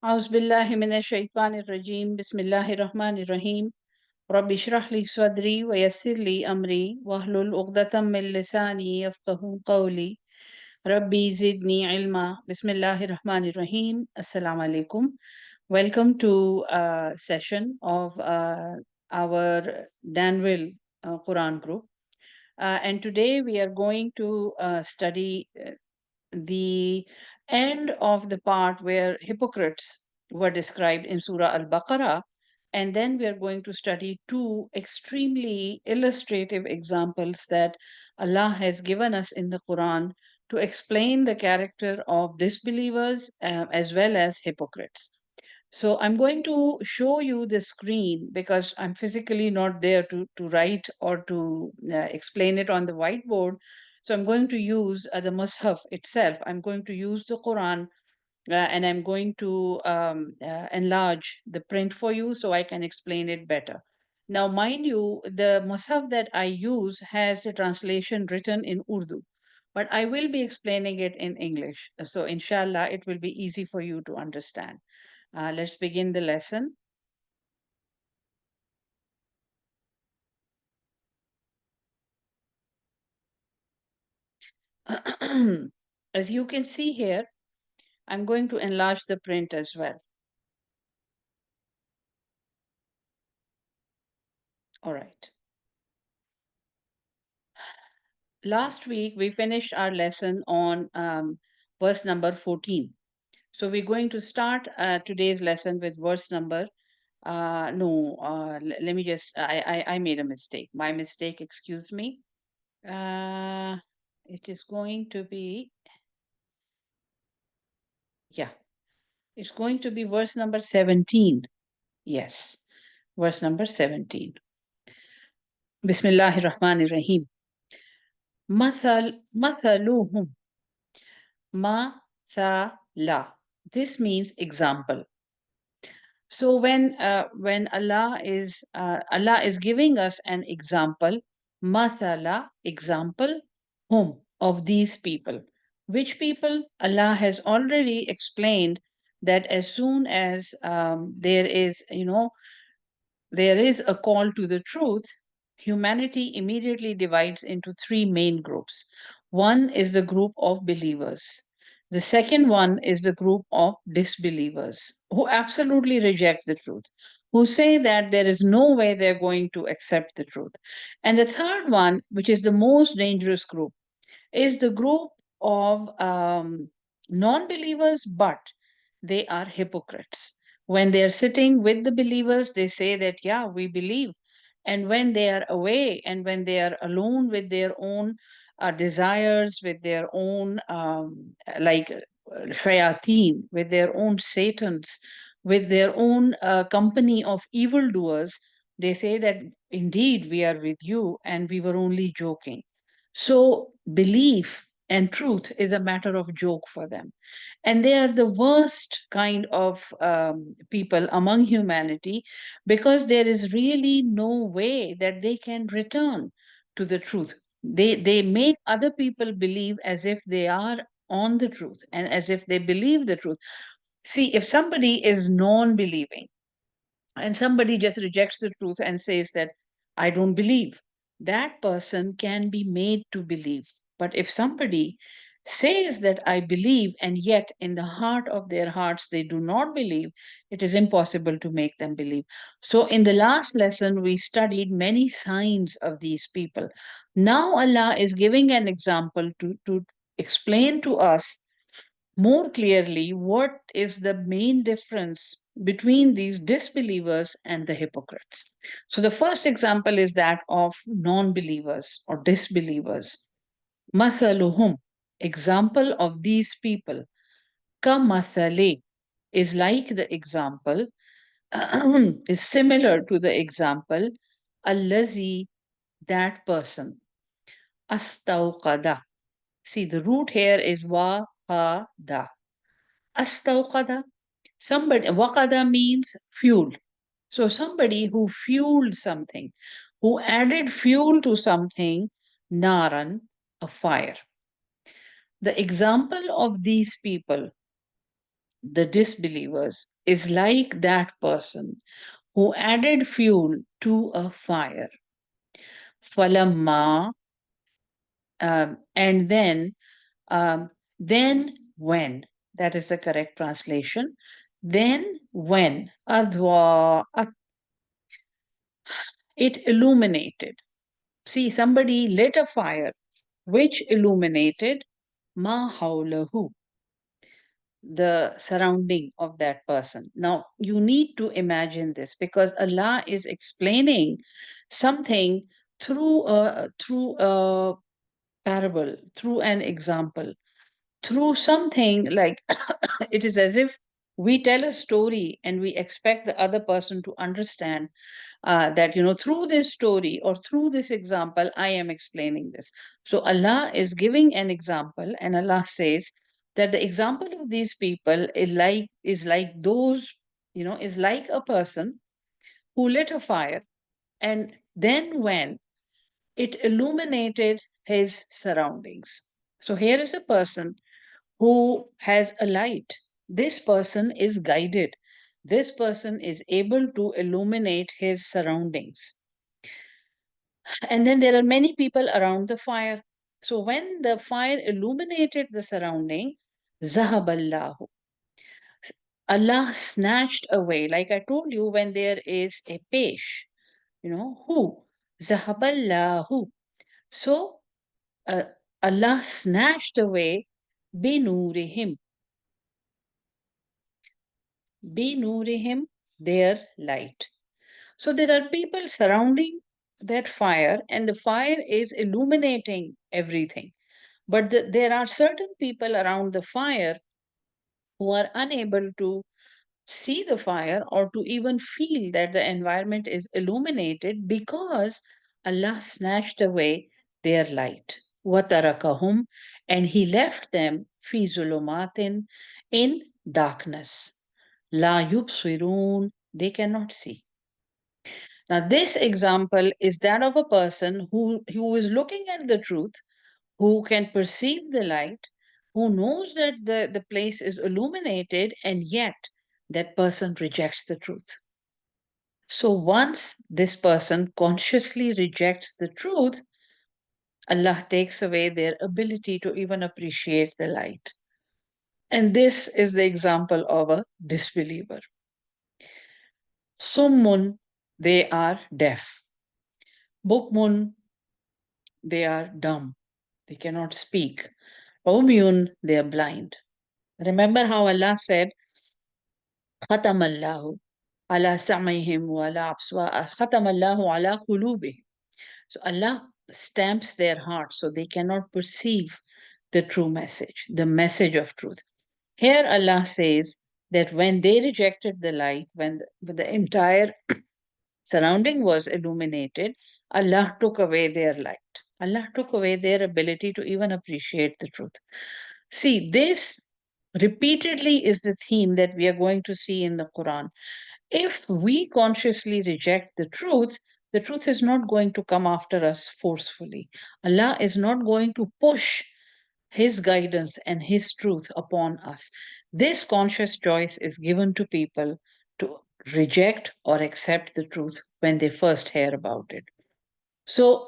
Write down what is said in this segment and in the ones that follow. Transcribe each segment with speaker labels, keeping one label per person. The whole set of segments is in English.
Speaker 1: أعوذ بالله من الشيطان الرجيم بسم الله الرحمن الرحيم رب اشرح لي صدري ويسر لي أمري واحلل عقدة من لساني يفقهوا قولي ربي زدني علما بسم الله الرحمن الرحيم Assalamu alaikum. Welcome to a session of our Danville Quran group. And today we are going to study the end of the part where hypocrites were described in Surah Al-Baqarah. And then we are going to study two extremely illustrative examples that Allah has given us in the Quran to explain the character of disbelievers as well as hypocrites. So I'm going to show you the screen because I'm physically not there to write or to explain it on the whiteboard. So I'm going to use the Mus'haf itself. I'm going to use the Quran and I'm going to enlarge the print for you so I can explain it better. Now, mind you, the Mus'haf that I use has a translation written in Urdu, but I will be explaining it in English. So, inshallah, it will be easy for you to understand. Let's begin the lesson. As you can see here, I'm going to enlarge the print as well. All right. Last week, we finished our lesson on verse number 14. So we're going to start today's lesson with verse number, let me just, I made a mistake. My mistake, excuse me. It is going to be, yeah, it's going to be verse number 17. Yes, verse number 17. Bismillahir Rahmanir Rahim. Mathaluhum. Mathala. This means example. So when Allah is giving us an example, mathala, example, whom, of these people. Which people? Allah has already explained that as soon as there is a call to the truth, humanity immediately divides into three main groups. One is the group of believers. The second one is the group of disbelievers who absolutely reject the truth, who say that there is no way they're going to accept the truth. And the third one, which is the most dangerous group, is the group of non believers, but they are hypocrites. When they are sitting with the believers, they say that, yeah, we believe. And when they are away and when they are alone with their own desires, with their own, shayateen, with their own satans, with their own company of evildoers, they say that indeed we are with you and we were only joking. So belief and truth is a matter of joke for them. And they are the worst kind of people among humanity because there is really no way that they can return to the truth. They make other people believe as if they are on the truth and as if they believe the truth. See, if somebody is non believing, and somebody just rejects the truth and says that I don't believe, that person can be made to believe. But if somebody says that I believe and yet in the heart of their hearts they do not believe, it is impossible to make them believe. So in the last lesson we studied many signs of these people. Now Allah is giving an example to explain to us more clearly what is the main difference between these disbelievers and the hypocrites. So, the first example is that of non believers or disbelievers. Masaluhum, example of these people. Ka masale is like the example, is similar to the example, allazi, that person. Astauqada. See, the root here is wa ha da. Astauqada. Somebody, waqada means fuel. So somebody who fueled something, who added fuel to something, naran, a fire. The example of these people the disbelievers, is like that person who added fuel to a fire. Falamma, and um, then when, that is the correct translation. Then when adwa, it illuminated. See, somebody lit a fire which illuminated ma hawlahu, the surrounding of that person. Now, you need to imagine this because Allah is explaining something through a parable, through an example, through something like it is as if we tell a story and we expect the other person to understand that, through this story or through this example, I am explaining this. So Allah is giving an example, and Allah says that the example of these people is like those, is like a person who lit a fire, and then when it illuminated his surroundings. So here is a person who has a light. This person is guided. This person is able to illuminate his surroundings. And then there are many people around the fire. So when the fire illuminated the surrounding, Zahaballahu, Allah snatched away. Like I told you, when there is a pesh, who? Zahaballahu. So uh, Allah snatched away binurihim, binurihim, their light. So there are people surrounding that fire, and the fire is illuminating everything. But there are certain people around the fire who are unable to see the fire or to even feel that the environment is illuminated because Allah snatched away their light. وَتَرَكَهُمْ, and He left them فِي ظُلُمَاتٍ, in darkness. لَا يُبْصِرُونَ, they cannot see. Now, this example is that of a person who is looking at the truth, who can perceive the light, who knows that the place is illuminated, and yet that person rejects the truth. So once this person consciously rejects the truth, Allah takes away their ability to even appreciate the light. And this is the example of a disbeliever. Summun, they are deaf. Bukmun, they are dumb. They cannot speak. Umyun, they are blind. Remember how Allah said, ختم الله على سمعهم وعلى ختم الله على قلوبهم. So Allah stamps their hearts so they cannot perceive the true message, the message of truth. Here Allah says that when they rejected the light, when the entire surrounding was illuminated, Allah took away their light. Allah took away their ability to even appreciate the truth. See, this repeatedly is the theme that we are going to see in the Quran. If we consciously reject the truth is not going to come after us forcefully. Allah is not going to push His guidance and His truth upon us. This conscious choice is given to people to reject or accept the truth when they first hear about it. So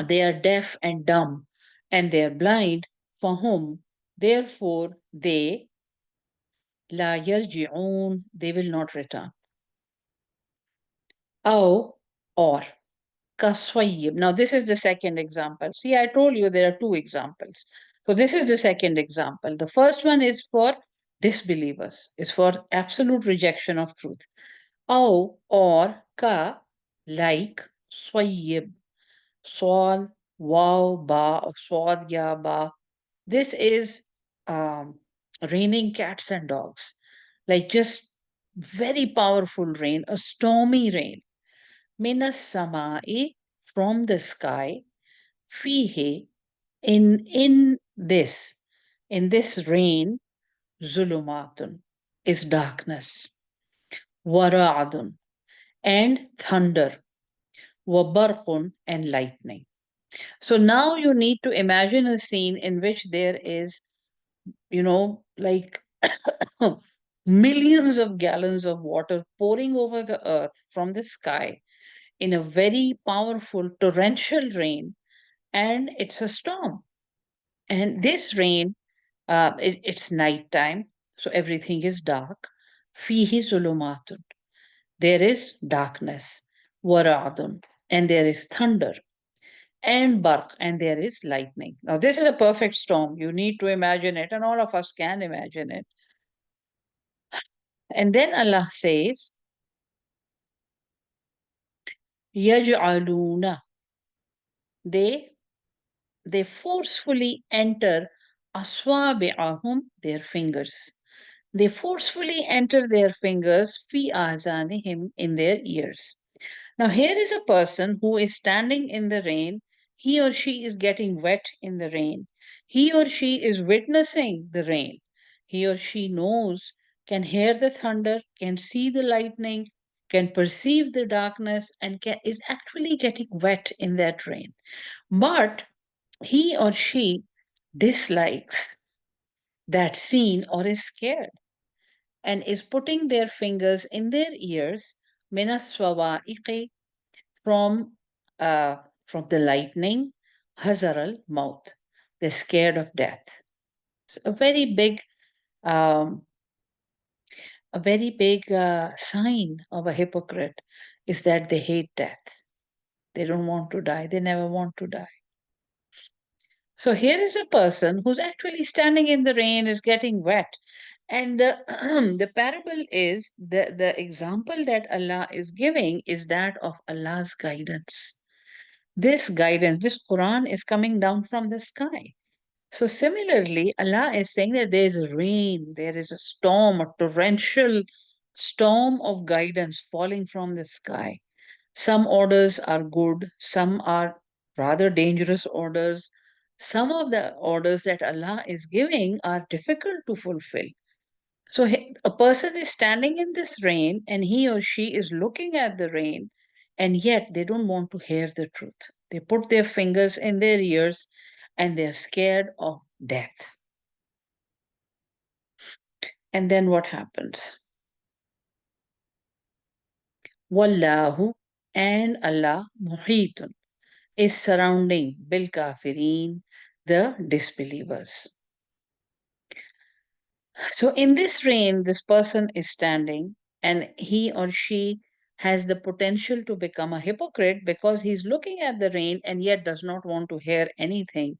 Speaker 1: they are deaf and dumb, and they are blind, for whom, therefore, they, la yarji'un, they will not return. Oh, or kaswayyib. Now, this is the second example. See, I told you there are two examples. So, this is the second example. The first one is for disbelievers, is for absolute rejection of truth. Oh, or ka, like, swayyib. Swad, wow, ba, swad, ya, ba. This is raining cats and dogs, like just very powerful rain, a stormy rain. Minas samai, from the sky, fihe, in this rain, zulumatun, is darkness, wara'adun, and thunder, wabarqun, and lightning. So now you need to imagine a scene in which there is, like millions of gallons of water pouring over the earth from the sky in a very powerful torrential rain, and it's a storm. And this rain, it's nighttime, so everything is dark. Fihi zulumatun. There is darkness, waradun, and there is thunder, and barq, and there is lightning. Now, this is a perfect storm. You need to imagine it, and all of us can imagine it. And then Allah says, يَجْعَلُونَ. They they forcefully enter aswabi'ahum, their fingers. They forcefully enter their fingers fi azanihim, in their ears. Now, here is a person who is standing in the rain. He or she is getting wet in the rain. He or she is witnessing the rain. He or she knows, can hear the thunder, can see the lightning, can perceive the darkness, and is actually getting wet in that rain. But he or she dislikes that scene or is scared and is putting their fingers in their ears, minas from uh, from the lightning, hazar al maut. They're scared of death. It's um, a very big sign of a hypocrite is that they hate death. They don't want to die. They never want to die. So here is a person who's actually standing in the rain, is getting wet. And the, the parable is the example that Allah is giving is that of Allah's guidance. This guidance, this Quran is coming down from the sky. So similarly, Allah is saying that there is a rain, there is a storm, a torrential storm of guidance falling from the sky. Some orders are good, some are rather dangerous orders. Some of the orders that Allah is giving are difficult to fulfill. So a person is standing in this rain and he or she is looking at the rain, and yet they don't want to hear the truth. They put their fingers in their ears and they're scared of death. And then what happens? Wallahu, and Allah, muhitun, is surrounding bil kafirin, the disbelievers. So in this rain, this person is standing and he or she has the potential to become a hypocrite because he's looking at the rain and yet does not want to hear anything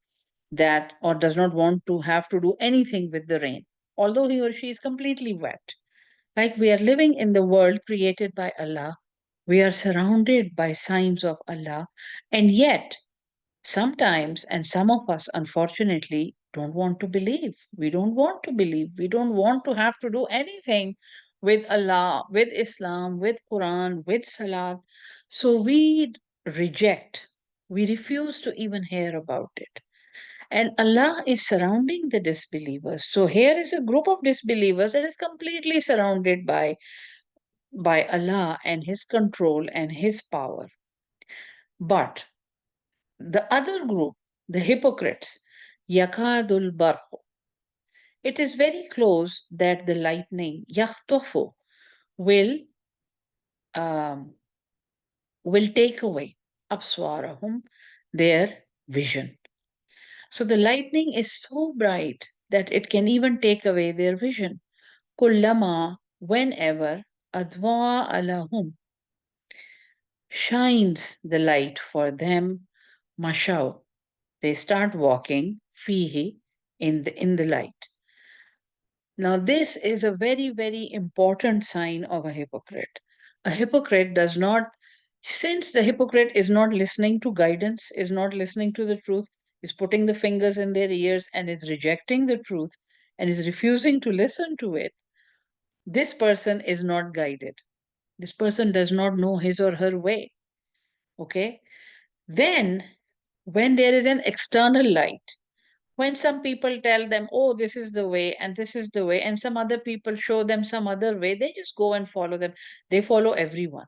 Speaker 1: that, or does not want to have to do anything with the rain, although he or she is completely wet. Like we are living in the world created by Allah, we are surrounded by signs of Allah, and yet sometimes, and some of us, unfortunately, don't want to believe. We don't want to believe. We don't want to have to do anything with Allah, with Islam, with Quran, with Salat. So we reject. We refuse to even hear about it. And Allah is surrounding the disbelievers. So here is a group of disbelievers that is completely surrounded by Allah and His control and His power. But the other group, the hypocrites, yakadul barhu. It is very close that the lightning, yakhtofu, will will take away abswarahum, their vision. So the lightning is so bright that it can even take away their vision. Kullama, whenever, adwa alahum, shines the light for them, mashaw, they start walking fihi, in the light. Now this is a very, very important sign of a hypocrite. A hypocrite does not, since the hypocrite is not listening to guidance, is not listening to the truth, is putting the fingers in their ears and is rejecting the truth and is refusing to listen to it, this person is not guided. This person does not know his or her way. Okay? Then, when there is an external light, when some people tell them, oh, this is the way and this is the way, and some other people show them some other way, they just go and follow them. They follow everyone.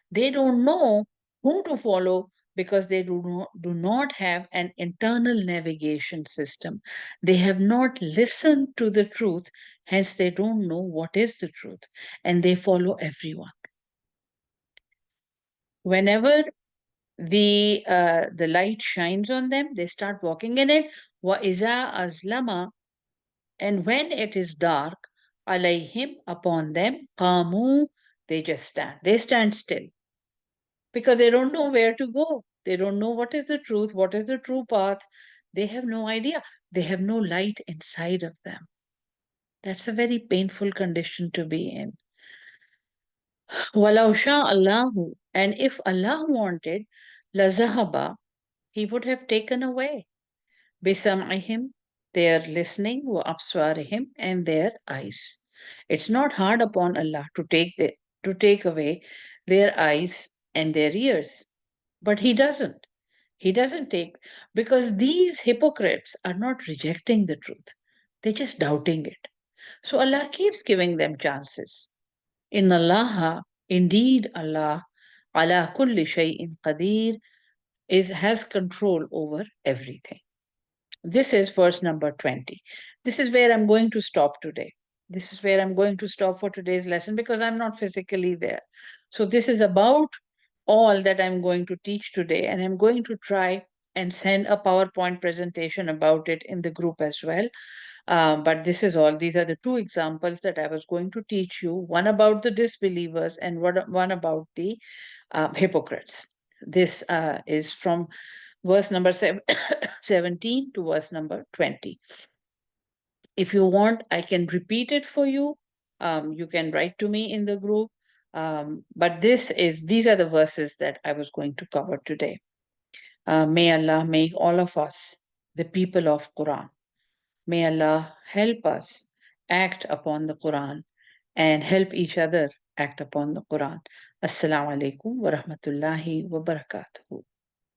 Speaker 1: They don't know whom to follow. because they do not have an internal navigation system. They have not listened to the truth, hence they don't know what is the truth, and they follow everyone. Whenever the light shines on them, they start walking in it. Wa iza azlama, and when it is dark, alayhim, upon them, qamu, they just stand. They stand still because they don't know where to go. They don't know what is the truth, what is the true path. They have no idea. They have no light inside of them. That's a very painful condition to be in. Walau Allahu, and if Allah wanted, lazahaba, He would have taken away. Bisam'ihim, their listening, wa abswarihim, and their eyes. It's not hard upon Allah to take away their eyes and their ears. But He doesn't. He doesn't take, because these hypocrites are not rejecting the truth. They're just doubting it. So Allah keeps giving them chances. In Allah, indeed Allah, ala kulli shay'in qadir, has control over everything. This is verse number 20. This is where I'm going to stop today. This is where I'm going to stop for today's lesson because I'm not physically there. So, this is about all that I'm going to teach today, and I'm going to try and send a PowerPoint presentation about it in the group as well. But this is all. These are the two examples that I was going to teach you, one about the disbelievers and one about the hypocrites. This is from verse number 17 to verse number 20. If you want, I can repeat it for you. You can write to me in the group. But these are the verses that I was going to cover today. May Allah make all of us the people of Quran. May Allah help us act upon the Quran and help each other act upon the Quran. Assalamu alaikum wa rahmatullahi wa barakatuhu.